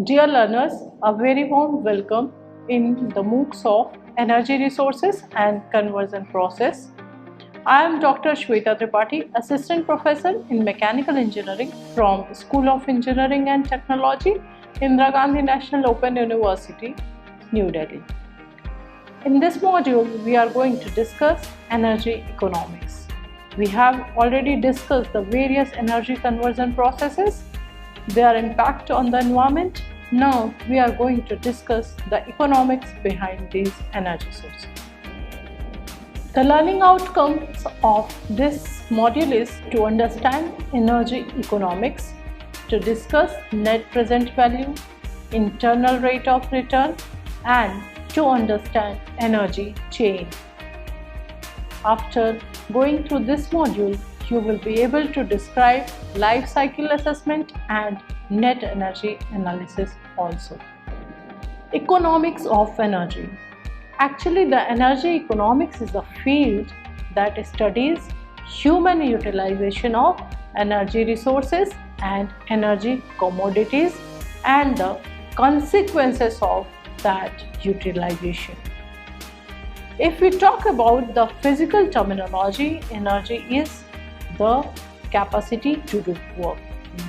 Dear learners, a very warm welcome in the MOOCs of Energy Resources and Conversion Process. I am Dr. Shweta Tripathi, Assistant Professor in Mechanical Engineering from School of Engineering and Technology, Indira Gandhi National Open University, New Delhi. In this module, we are going to discuss energy economics. We have already discussed the various energy conversion processes, their impact on the environment. Now we are going to discuss the economics behind these energy sources. The learning outcomes of this module is to understand energy economics, to discuss net present value, internal rate of return, and to understand energy chain. After going through this module, you will be able to describe life cycle assessment and net energy analysis also. Economics of energy. Actually, the energy economics is a field that studies human utilization of energy resources and energy commodities and the consequences of that utilization. If we talk about the physical terminology, energy is the capacity to do work.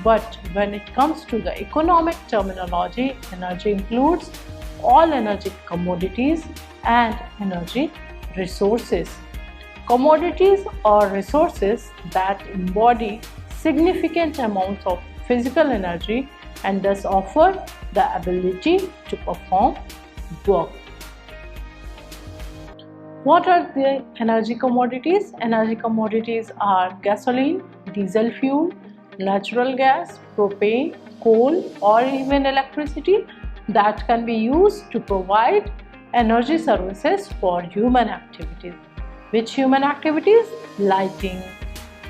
But when it comes to the economic terminology, energy includes all energy commodities and energy resources. Commodities or resources that embody significant amounts of physical energy and thus offer the ability to perform work. What are the energy commodities? Energy commodities are gasoline, diesel fuel, natural gas, propane, coal, or even electricity that can be used to provide energy services for human activities. Which human activities? Lighting,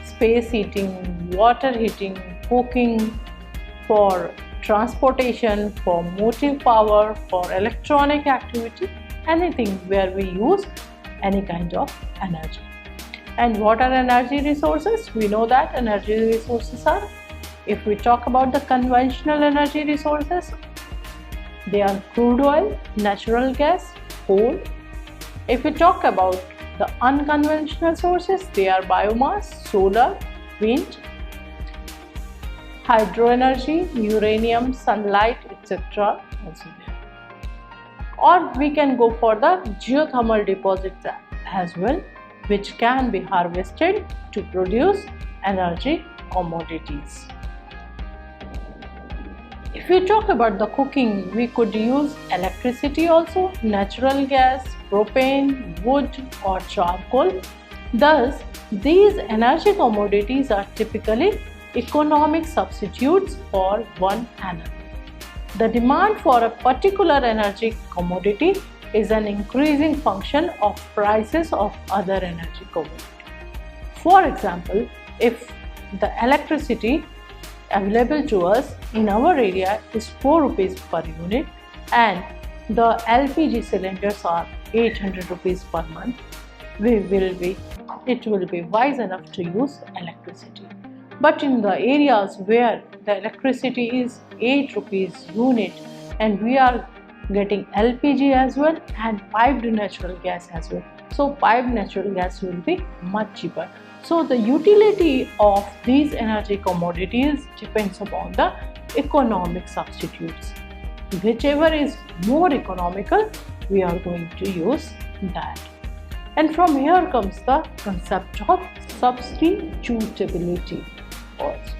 space heating, water heating, cooking, for transportation, for motive power, for electronic activity, anything where we use any kind of energy. And what are energy resources? We know that energy resources are, if we talk about the conventional energy resources, they are crude oil, natural gas, coal. If we talk about the unconventional sources, they are biomass, solar, wind, hydro energy, uranium, sunlight, etc. also there. Or we can go for the geothermal deposits as well, which can be harvested to produce energy commodities. If we talk about the cooking, we could use electricity also, natural gas, propane, wood or charcoal. Thus, these energy commodities are typically economic substitutes for one another. The demand for a particular energy commodity is an increasing function of prices of other energy commodities. For example, if the electricity available to us in our area is 4 rupees per unit and the LPG cylinders are 800 rupees per month, it will be wise enough to use electricity. But in the areas where the electricity is 8 rupees unit and we are getting LPG as well and piped natural gas as well, so piped natural gas will be much cheaper. So the utility of these energy commodities depends upon the economic substitutes. Whichever is more economical, we are going to use that. And from here comes the concept of substitutability also.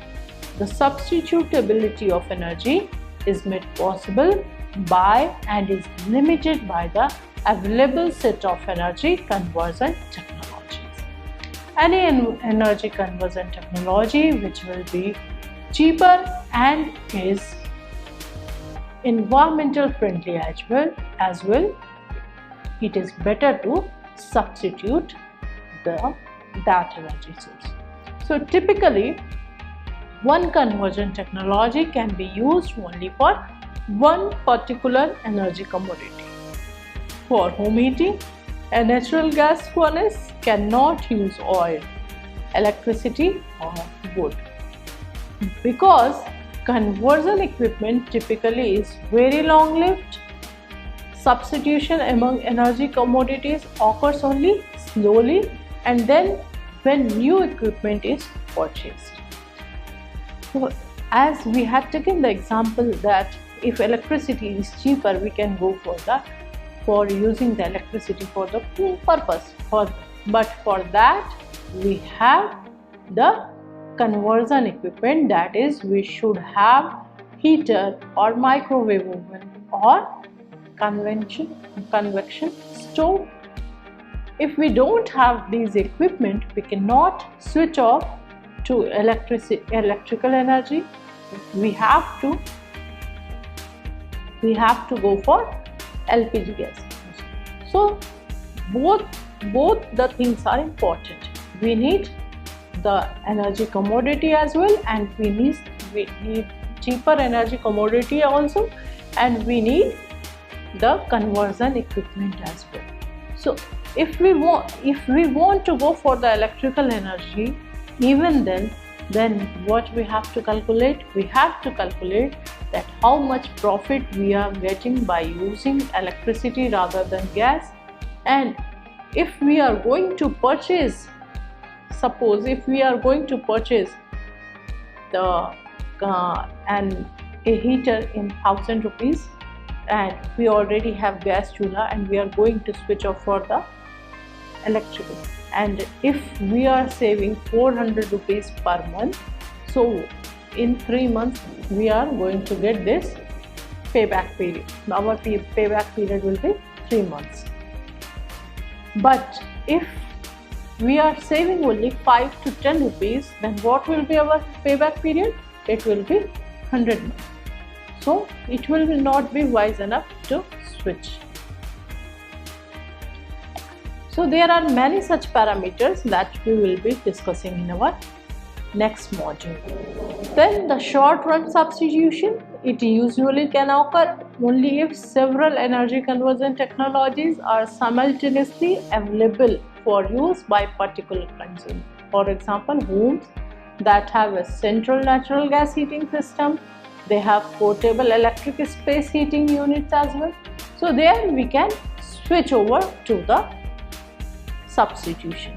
The substitutability of energy is made possible by and is limited by the available set of energy conversion technologies. Any energy conversion technology which will be cheaper and is environmental friendly as well, it is better to substitute that energy source. So typically, one conversion technology can be used only for one particular energy commodity. For home heating, a natural gas furnace cannot use oil, electricity or wood because Conversion equipment typically is very long-lived. Substitution among energy commodities occurs only slowly and then when new equipment is purchased. So, as we had taken the example that if electricity is cheaper, we can go for using the electricity for the purpose. But for that, we have the conversion equipment, that is, we should have heater or microwave oven or convection stove. If we don't have these equipment, we cannot switch off to electrical energy. We have to go for LPG gas. So both the things are important. We need the energy commodity as well, and we need cheaper energy commodity also, and we need the conversion equipment as well. So if we want to go for the electrical energy, even then what we have to calculate? We have to calculate that how much profit we are getting by using electricity rather than gas. And if we are going to purchase, suppose if we are going to purchase a heater in 1000 rupees, and we already have gas chula and we are going to switch off for the electrical, and if we are saving 400 rupees per month, so in 3 months we are going to get this payback period. Our payback period will be 3 months. But if we are saving only 5 to 10 rupees, then what will be our payback period? It will be 100 months. So it will not be wise enough to switch. So there are many such parameters that we will be discussing in our next module. Then the short run substitution, it usually can occur only if several energy conversion technologies are simultaneously available for use by particular consumer. For example, homes that have a central natural gas heating system, they have portable electric space heating units as well. So there we can switch over to the substitution.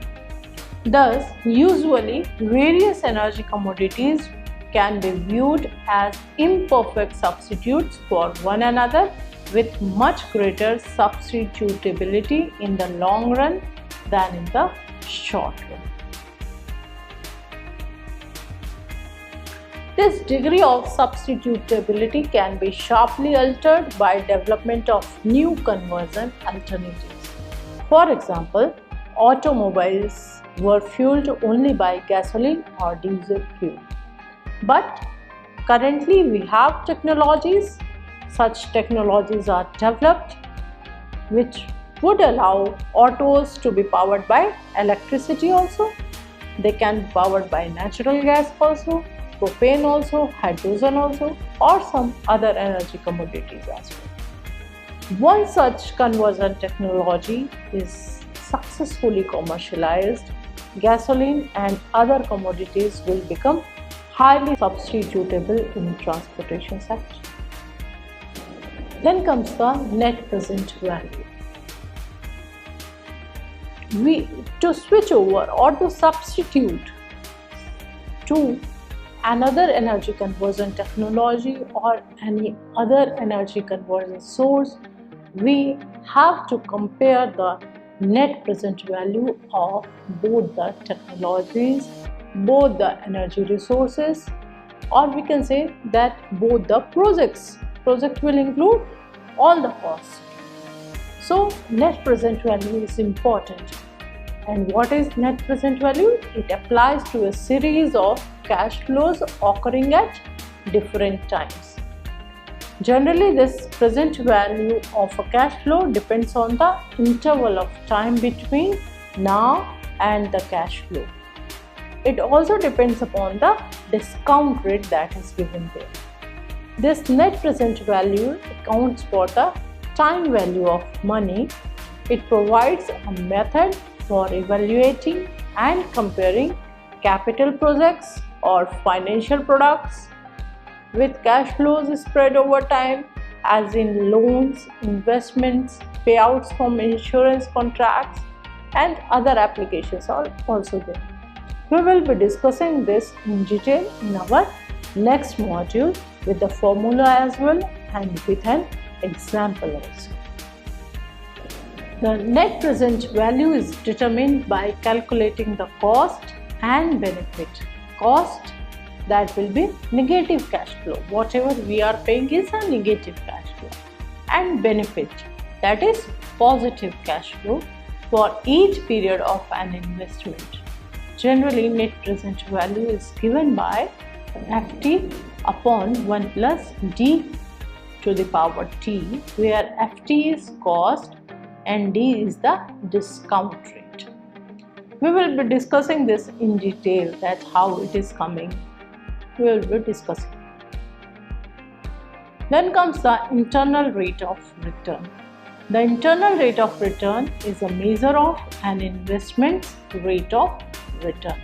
Thus, usually various energy commodities can be viewed as imperfect substitutes for one another with much greater substitutability in the long run than in the short run. This degree of substitutability can be sharply altered by development of new conversion alternatives. For example, automobiles were fueled only by gasoline or diesel fuel. But currently we have technologies, such technologies are developed which would allow autos to be powered by electricity also. They can be powered by natural gas also, propane also, hydrogen also, or some other energy commodities as well. Once such conversion technology is successfully commercialized, gasoline and other commodities will become highly substitutable in the transportation sector. Then comes the net present value. To switch over or to substitute to another energy conversion technology or any other energy conversion source, we have to compare the net present value of both the technologies, both the energy resources, or we can say that both the projects. Project will include all the costs. So net present value is important. And what is net present value? It applies to a series of cash flows occurring at different times. Generally, this present value of a cash flow depends on the interval of time between now and the cash flow. It also depends upon the discount rate that is given there. This net present value accounts for the time value of money. It provides a method for evaluating and comparing capital projects or financial products with cash flows spread over time, as in loans, investments, payouts from insurance contracts, and other applications are also there. We will be discussing this in detail in our next module with the formula as well and with an example also. The net present value is determined by calculating the cost and benefit. Cost, that will be negative cash flow. Whatever we are paying is a negative cash flow. And benefit, that is positive cash flow for each period of an investment. Generally, net present value is given by Ft upon 1 plus d to the power t, where Ft is cost and d is the discount rate. We will be discussing this in detail, that how it is coming. We will be discussing. Then comes the internal rate of return. The internal rate of return is a measure of an investment's rate of return.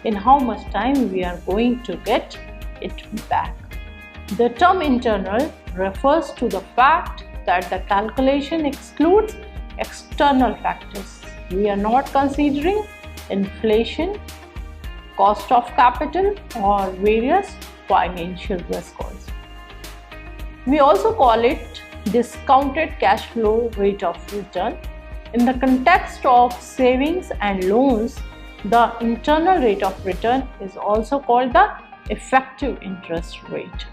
In how much time we are going to get it back. The term internal refers to the fact that the calculation excludes external factors. We are not considering inflation, cost of capital, or various financial risks also. We also call it discounted cash flow rate of return. In the context of savings and loans, the internal rate of return is also called the effective interest rate.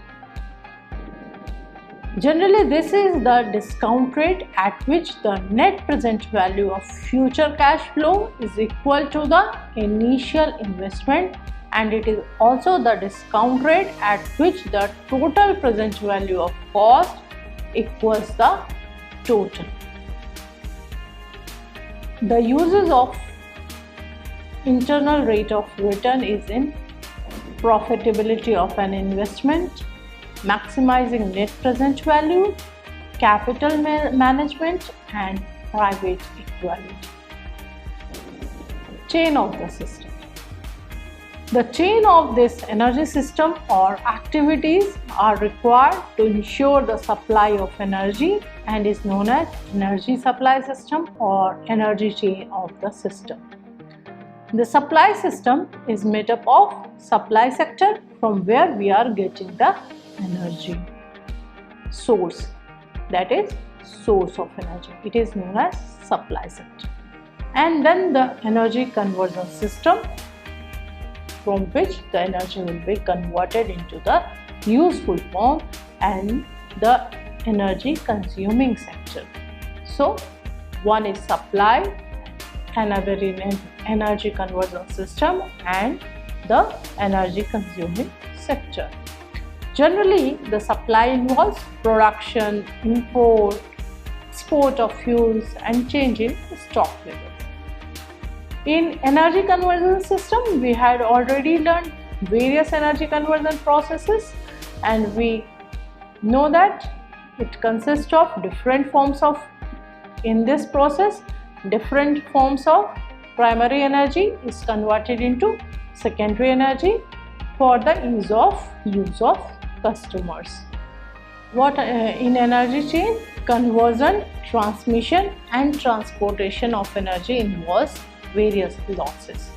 Generally, this is the discount rate at which the net present value of future cash flow is equal to the initial investment, and it is also the discount rate at which the total present value of cost equals the total. The uses of internal rate of return is in profitability of an investment, maximizing net present value, capital management, and private equality. Chain of the system. The chain of this energy system or activities are required to ensure the supply of energy and is known as energy supply system or energy chain of the system. The supply system is made up of supply sector, from where we are getting the energy. Source, that is source of energy, it is known as supply sector. And then the energy conversion system, from which the energy will be converted into the useful form, and the energy consuming sector. So one is supply, another in energy conversion system, and the energy consuming sector. Generally, the supply involves production, import, export of fuels, and change in stock levels. In energy conversion system, we had already learned various energy conversion processes, and we know that it consists of different forms of, in this process, different forms of primary energy is converted into secondary energy for the ease of customers. What in energy chain, conversion, transmission, and transportation of energy involves various losses.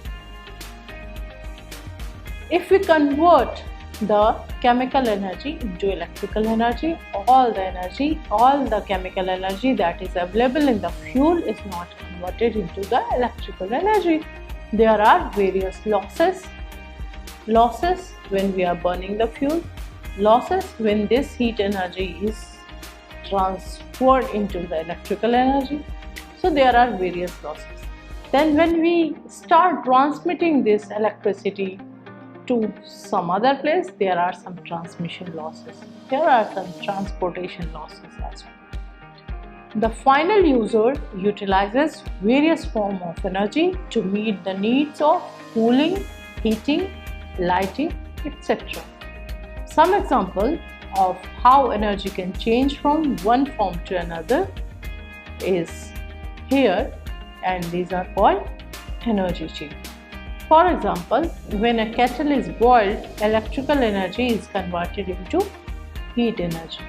If we convert the chemical energy into electrical energy, all the chemical energy that is available in the fuel is not converted into the electrical energy. There are various losses when we are burning the fuel, losses when this heat energy is transferred into the electrical energy. So there are various losses. Then when we start transmitting this electricity to some other place, there are some transmission losses. There are some transportation losses as well. The final user utilizes various forms of energy to meet the needs of cooling, heating, lighting, etc. Some example of how energy can change from one form to another is here, and these are called energy chain. For example, when a kettle is boiled, electrical energy is converted into heat energy.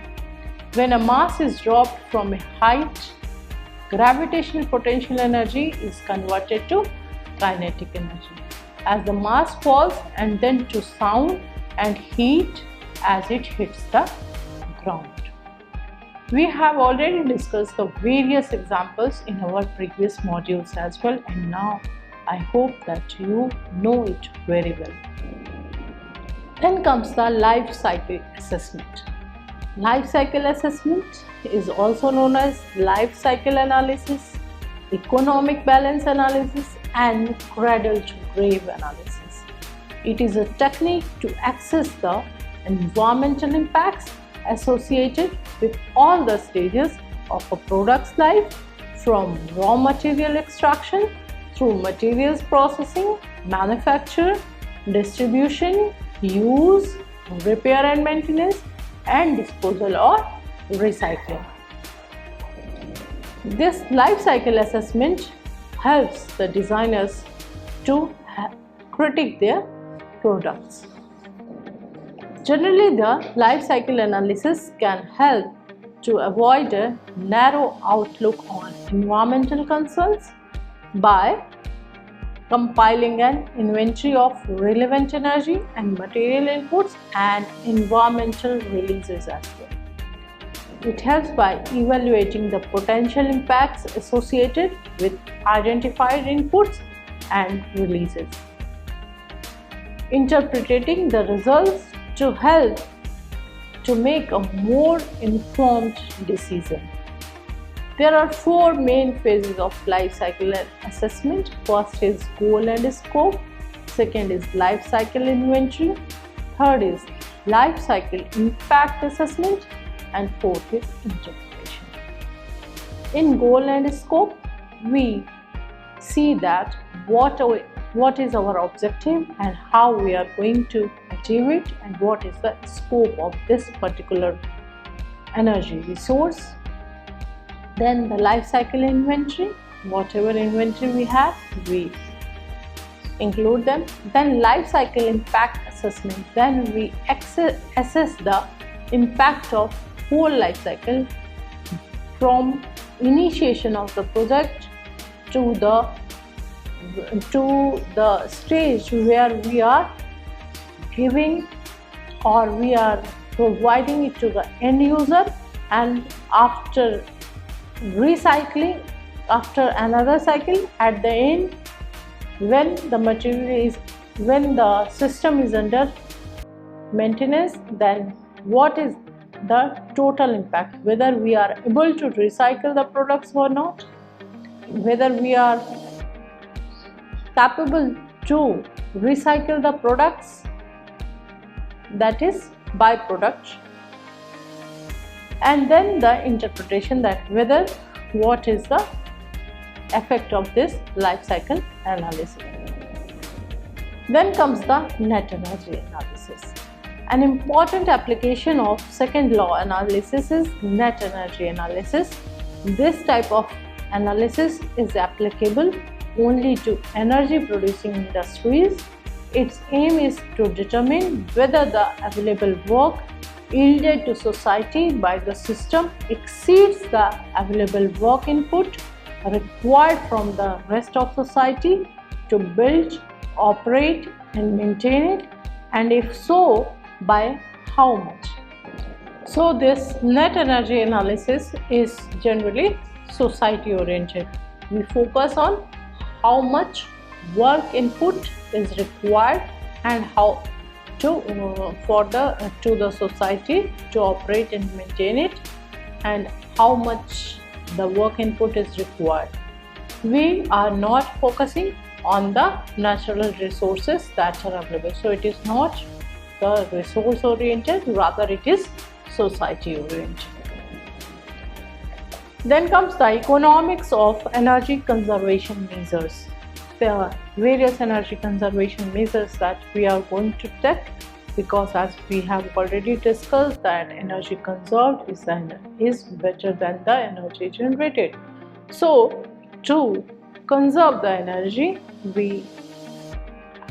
When a mass is dropped from a height, gravitational potential energy is converted to kinetic energy as the mass falls, and then to sound and heat as it hits the ground. We have already discussed the various examples in our previous modules as well, and now I hope that you know it very well. Then comes the life cycle assessment. Life cycle assessment is also known as life cycle analysis, economic balance analysis, and cradle to grave analysis. It is a technique to assess the environmental impacts associated with all the stages of a product's life, from raw material extraction through materials processing, manufacture, distribution, use, repair and maintenance, and disposal or recycling. This life cycle assessment helps the designers to critique their products. Generally, the life cycle analysis can help to avoid a narrow outlook on environmental concerns by compiling an inventory of relevant energy and material inputs and environmental releases as well. It helps by evaluating the potential impacts associated with identified inputs and releases, interpreting the results to help to make a more informed decision. There are four main phases of life cycle assessment. First is goal and scope, second is life cycle inventory, third is life cycle impact assessment, and fourth is interpretation. In goal and scope, we see that what is our objective and how we are going to achieve it, and what is the scope of this particular energy resource. Then the life cycle inventory, whatever inventory we have, we include them. Then life cycle impact assessment, then we assess the impact of whole life cycle from initiation of the project to the stage where we are giving or we are providing it to the end user, and after recycling, after another cycle, at the end, when the system is under maintenance, then what is the total impact, whether we are able to recycle the products or not, whether we are capable to recycle the products, that is byproduct. And then the interpretation, that whether what is the effect of this life cycle analysis. Then comes the net energy analysis. An important application of second law analysis is net energy analysis. This type of analysis is applicable only to energy producing industries. Its aim is to determine whether the available work yielded to society by the system exceeds the available work input required from the rest of society to build, operate and maintain it, and if so, by how much. So this net energy analysis is generally society oriented. We focus on how much work input is required and how to the society to operate and maintain it, and how much the work input is required. We are not focusing on the natural resources that are available. So it is not the resource oriented, rather it is society oriented. Then comes the economics of energy conservation measures. There are various energy conservation measures that we are going to take, because as we have already discussed that energy conserved is better than the energy generated. So to conserve the energy, we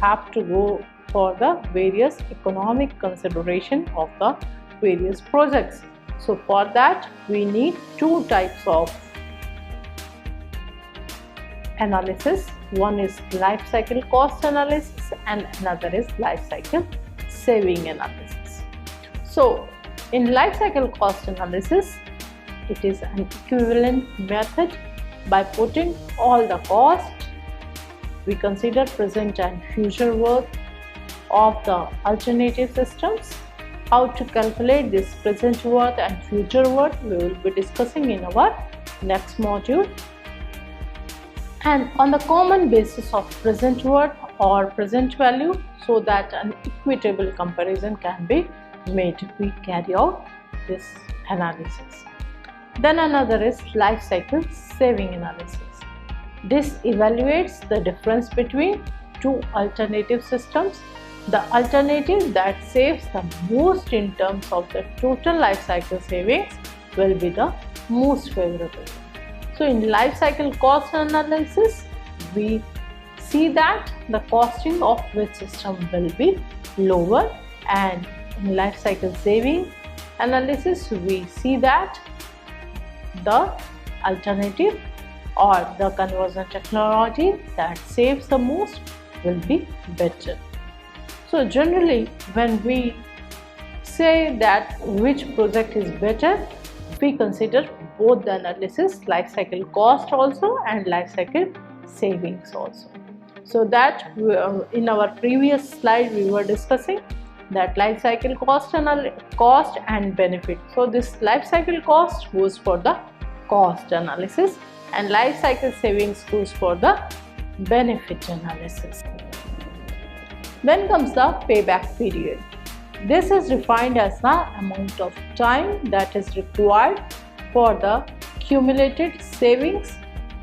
have to go for the various economic consideration of the various projects. So for that we need two types of analysis. One is life cycle cost analysis and another is life cycle saving analysis. So in life cycle cost analysis, it is an equivalent method. By putting all the cost, we consider present and future worth of the alternative systems. How to calculate this present worth and future worth we will be discussing in our next module. And on the common basis of present worth or present value, so that an equitable comparison can be made, we carry out this analysis. Then another is life cycle saving analysis. This evaluates the difference between two alternative systems. The alternative that saves the most in terms of the total life cycle savings will be the most favorable. So in life cycle cost analysis, we see that the costing of which system will be lower, and in life cycle saving analysis we see that the alternative or the conversion technology that saves the most will be better. So generally when we say that which project is better, we consider both the analysis, life cycle cost also and life cycle savings also. So that in our previous slide we were discussing that life cycle cost and benefit. So this life cycle cost goes for the cost analysis and life cycle savings goes for the benefit analysis. Then comes the payback period. This is defined as the amount of time that is required for the cumulated savings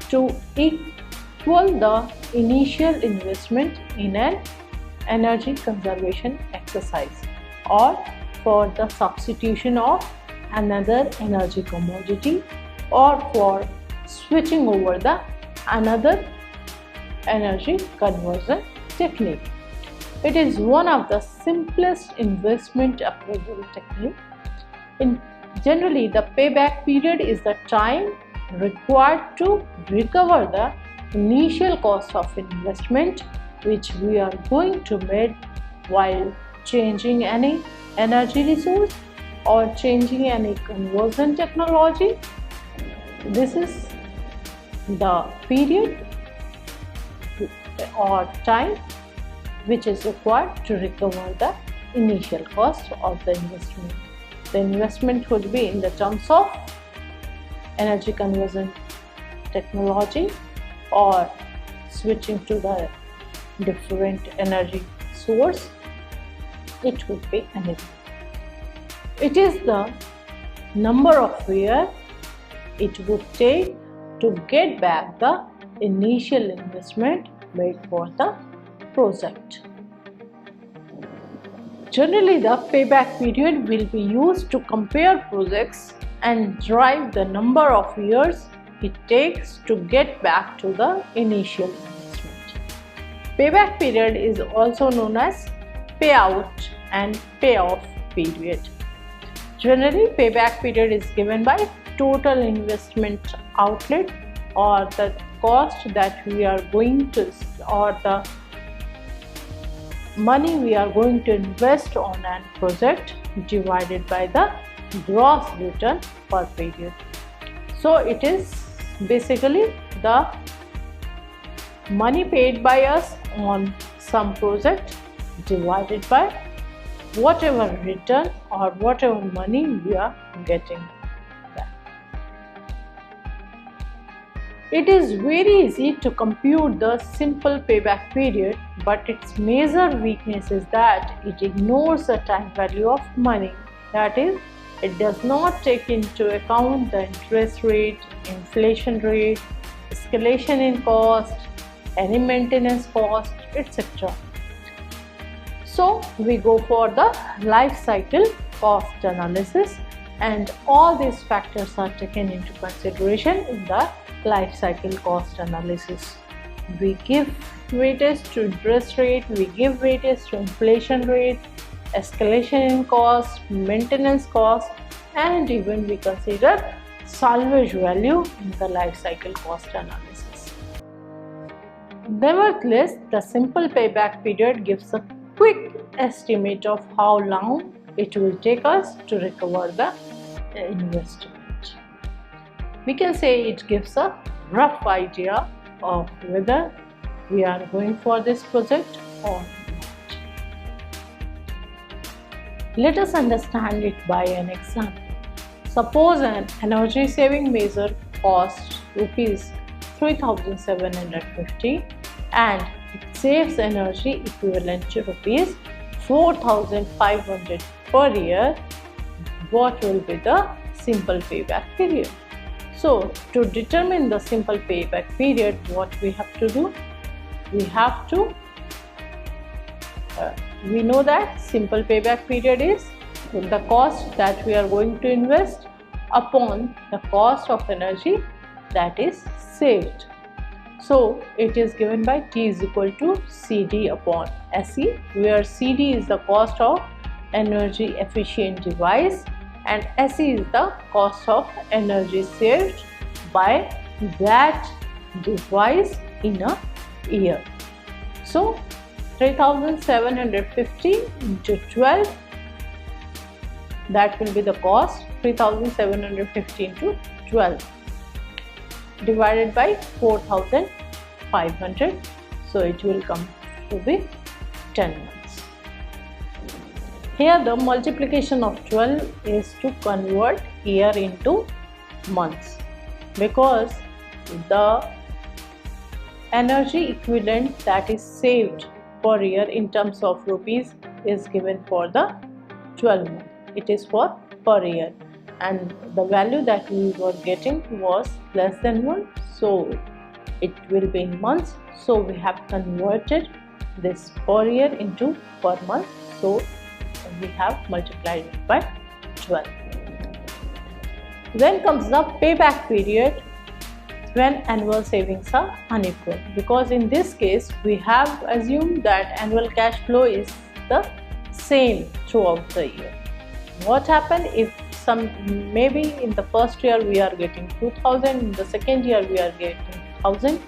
to equal the initial investment in an energy conservation exercise or for the substitution of another energy commodity or for switching over the another energy conversion technique. It is one of the simplest investment appraisal technique. Generally, the payback period is the time required to recover the initial cost of investment which we are going to make while changing any energy resource or changing any conversion technology. This is the period or time which is required to recover the initial cost of the investment. The investment would be in the terms of energy conversion technology or switching to the different energy source. It would be anything. It is the number of years it would take to get back the initial investment made for the project. Generally, the payback period will be used to compare projects and drive the number of years it takes to get back to the initial investment. Payback period is also known as payout and payoff period. Generally, payback period is given by total investment outlet or the cost that we are going to or the money we are going to invest on a project divided by the gross return per period. So it is basically the money paid by us on some project divided by whatever return or whatever money we are getting back. It is very easy to compute the simple payback period, but its major weakness is that it ignores the time value of money. That is, it does not take into account the interest rate, inflation rate, escalation in cost, any maintenance cost, etc. So we go for the life cycle cost analysis, and all these factors are taken into consideration in the life cycle cost analysis. we give weightage to interest rate, we give weightage to inflation rate, escalation in cost, maintenance cost, and even we consider salvage value in the life cycle cost analysis. Nevertheless, the simple payback period gives a quick estimate of how long it will take us to recover the investment. We can say it gives a rough idea of whether we are going for this project or not. Let us understand it by an example. Suppose an energy saving measure costs rupees 3,750 and it saves energy equivalent to rupees 4,500 per year. What will be the simple payback period? So, to determine the simple payback period, what we have to do? We know that simple payback period is the cost that we are going to invest upon the cost of energy that is saved. So it is given by T is equal to CD upon SE, where CD is the cost of energy efficient device and SE is the cost of energy saved by that device in a year. So 3,750 into 12, that will be the cost, 3,750 into 12 divided by 4,500, so it will come to be 10 months. Here the multiplication of 12 is to convert year into months, because the energy equivalent that is saved per year in terms of rupees is given for the 12 months. It is for per year, and the value that we were getting was less than 1, so it will be in months. So we have converted this per year into per month, so we have multiplied it by 12. Then comes the payback period when annual savings are unequal, because in this case we have assumed that annual cash flow is the same throughout the year. What happens if maybe in the first year we are getting 2,000, in the second year we are getting 1,000,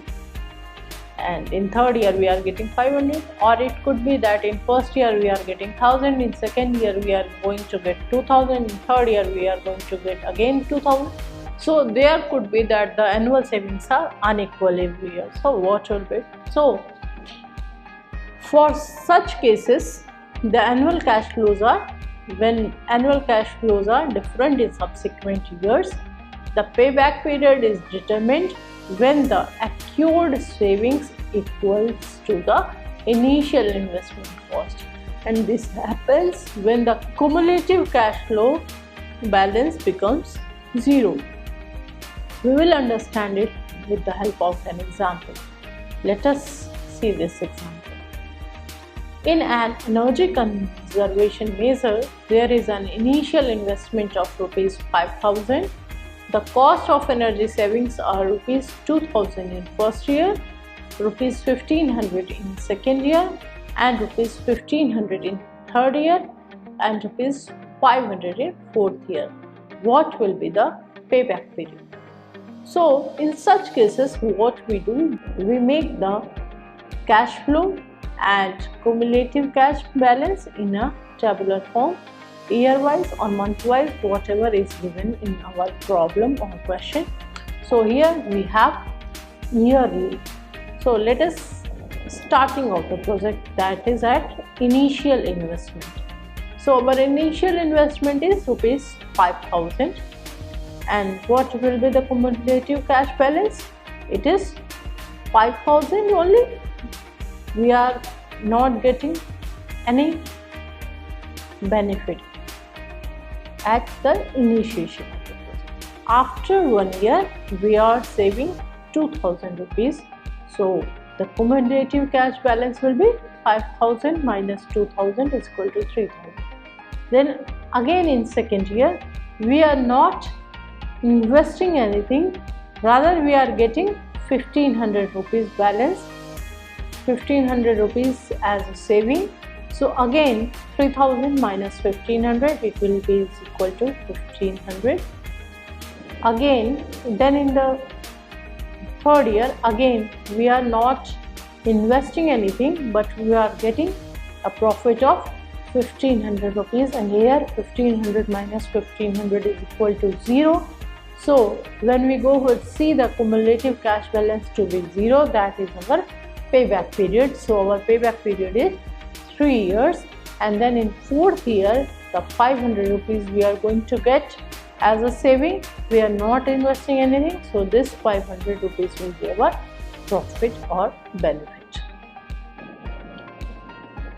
and in third year we are getting 500, or it could be that in first year we are getting 1,000, in second year we are going to get 2,000, in third year we are going to get again 2,000. So there could be that the annual savings are unequal every year. So what will be? So for such cases, the annual cash flows are, when annual cash flows are different in subsequent years, the payback period is determined when the accrued savings equals to the initial investment cost, and this happens when the cumulative cash flow balance becomes zero. We will understand it with the help of an example. Let us see this example. In an energy conservation measure, there is an initial investment of rupees 5,000. The cost of energy savings are rupees 2,000 in first year, rupees 1,500 in second year, and rupees 1,500 in third year, and rupees 500 in fourth year. What will be the payback period? So in such cases, what we do, we make the cash flow and cumulative cash balance in a tabular form, year-wise or month-wise, whatever is given in our problem or question. So here we have yearly. So let us starting of the project, that is at initial investment. So our initial investment is rupees 5,000, and what will be the cumulative cash balance? It is 5,000 only. We are not getting any benefit at the initiation of the project. After 1 year, we are saving 2,000 rupees. So the cumulative cash balance will be 5,000 minus 2,000 is equal to 3,000. Then again in second year, we are not investing anything, rather we are getting 1500 rupees balance, 1500 rupees as a saving. So again 3000 minus 1500, it will be is equal to 1500. Again, then in the third year, again we are not investing anything, but we are getting a profit of 1500 rupees, and here 1500 minus 1500 is equal to 0. So when we go with see the cumulative cash balance to be 0, that is our payback period. So our payback period is 3 years, and then in fourth year the 500 rupees we are going to get as a saving. We are not investing anything, so this 500 rupees will be our profit or benefit.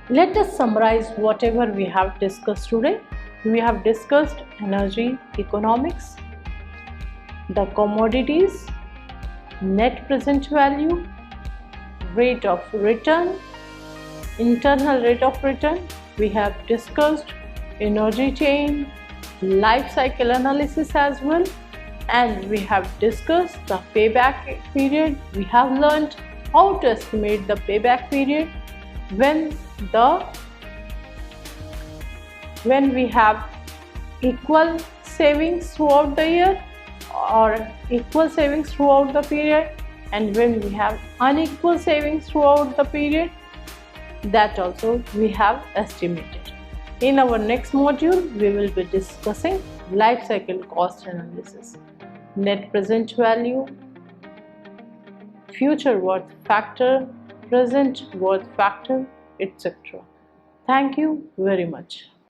Let us summarize whatever we have discussed today. We have discussed energy economics, the commodities, net present value, rate of return, internal rate of return. We have discussed energy chain, life cycle analysis as well, and we have discussed the payback period. We have learned how to estimate the payback period when we have equal savings throughout the year or equal savings throughout the period, and when we have unequal savings throughout the period, that also we have estimated. In our next module, we will be discussing life cycle cost analysis, net present value, future worth factor, present worth factor, etc. Thank you very much.